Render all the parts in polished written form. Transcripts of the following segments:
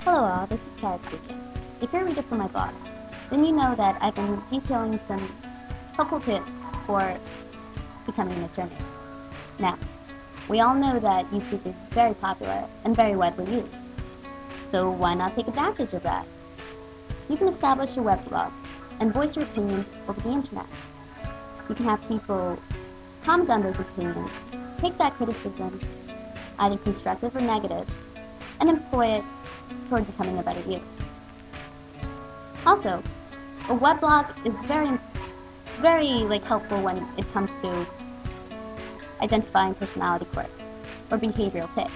Hello all, this is Carrot speaking. If you're a reader for my blog, then you know that I've been detailing some helpful tips for becoming an attorney. Now, we all know that YouTube is very popular and very widely used. So why not take advantage of that? You can establish a weblog and voice your opinions over the internet. You can have people comment on those opinions, take that criticism, either constructive or negative, and employ it toward becoming a better you. Also, a weblog is very helpful when it comes to identifying personality quirks or behavioral tics.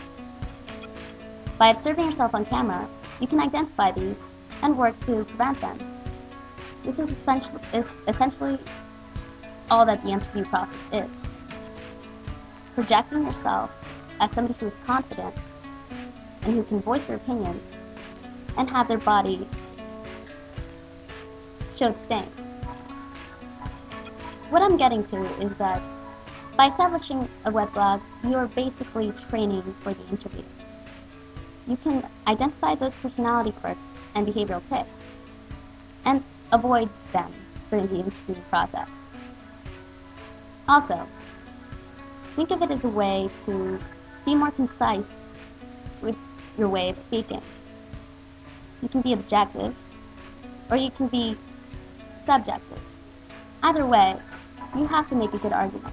By observing yourself on camera, you can identify these and work to prevent them. This is essentially all that the interview process is. Projecting yourself as somebody who is confident and who can voice their opinions and have their body show the same. What I'm getting to is that by establishing a weblog, you are basically training for the interview. You can identify those personality quirks and behavioral tics and avoid them during the interview process. Also, think of it as a way to be more concise with your way of speaking. You can be objective, or you can be subjective. Either way, you have to make a good argument.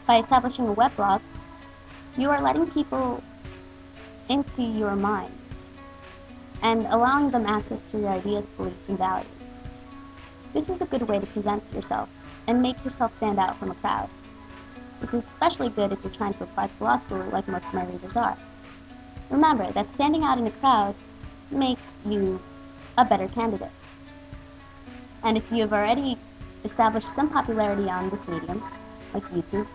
By establishing a weblog, you are letting people into your mind and allowing them access to your ideas, beliefs, and values. This is a good way to present yourself and make yourself stand out from a crowd. This is especially good if you're trying to apply to law school like most of my readers are. Remember that standing out in a crowd makes you a better candidate. And if you have already established some popularity on this medium, like YouTube,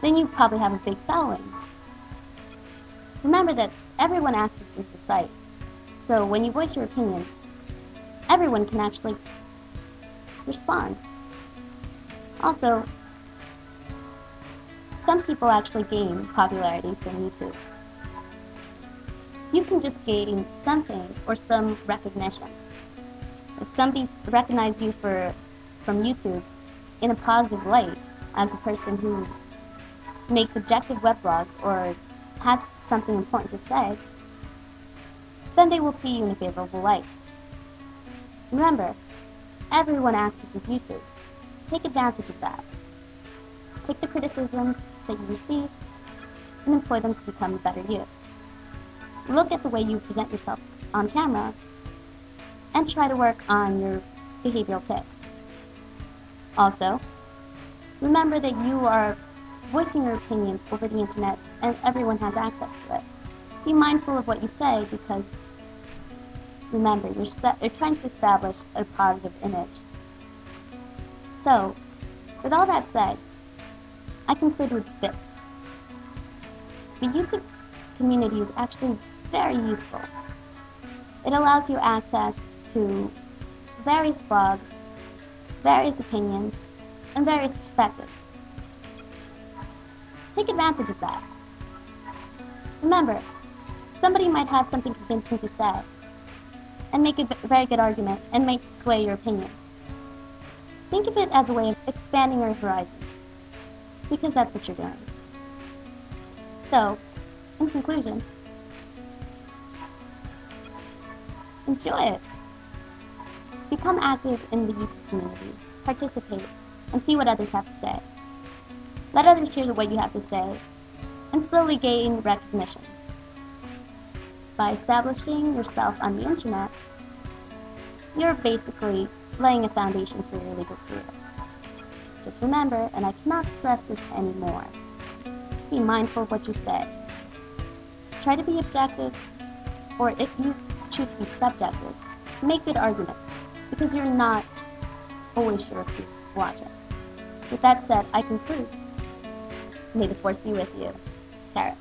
then you probably have a big following. Remember that everyone accesses the site, so when you voice your opinion, everyone can actually respond. Also, some people actually gain popularity from YouTube. You can just gain something or some recognition. If somebody recognizes you from YouTube in a positive light as a person who makes objective weblogs or has something important to say, then they will see you in a favorable light. Remember, everyone accesses YouTube. Take advantage of that. Take the criticisms that you receive and employ them to become a better you. Look at the way you present yourself on camera and try to work on your behavioral tics. Also, remember that you are voicing your opinion over the internet and everyone has access to it. Be mindful of what you say because, remember, you're trying to establish a positive image. So, with all that said, I conclude with this. The YouTube community is actually very useful. It allows you access to various blogs, various opinions, and various perspectives. Take advantage of that. Remember, somebody might have something convincing to say and make a very good argument and might sway your opinion. Think of it as a way of expanding your horizons, because that's what you're doing. So, in conclusion, enjoy it. Become active in the YouTube community, participate, and see what others have to say. Let others hear what you have to say, and slowly gain recognition. By establishing yourself on the internet, you're basically laying a foundation for your legal career. Just remember, and I cannot stress this anymore, be mindful of what you say. Try to be objective, or if you choose to be subjective, make good arguments, because you're not always sure of who's watching. With that said, I conclude. May the force be with you. Carrot.